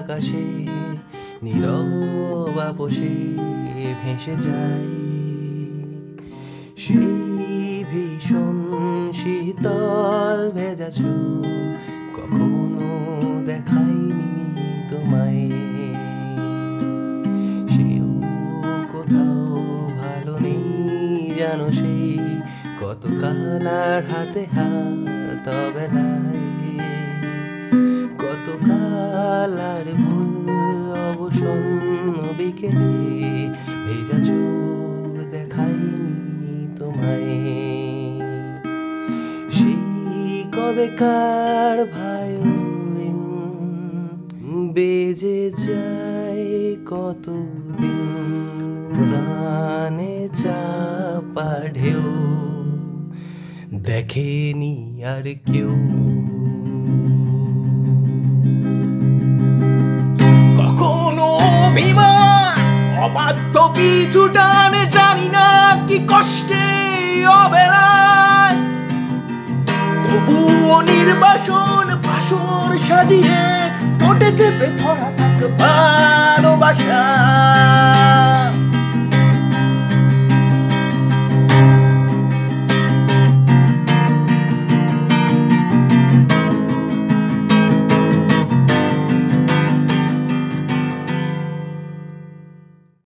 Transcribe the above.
আকাশে নীরব আপোষে ভেসে যায় সেই ভীষণ শীতল ভেজা চোখ কখনো দেখাইনি তোমায় সেও কোথাও ভালো নেই জানো সেই কত কালার হাতে হাত বেলায় কত কালার ভুল অবসন্ন বিকেলে ভেজা চোখ দেখাইনি তোমায় সেই কবেকার ভায়োলিন বেজে যায় কতদিন প্রাণে চাপা ঢেউ দেখেনি আর কেউ কখনো অভিমান অবাধ্য পিছু টানে জানি না কি কষ্টে অবেলায় তবুও নির্বাসন বাসর সাজিয়ে ঠোঁটে চেপে ধরা থাক ভালোবাসা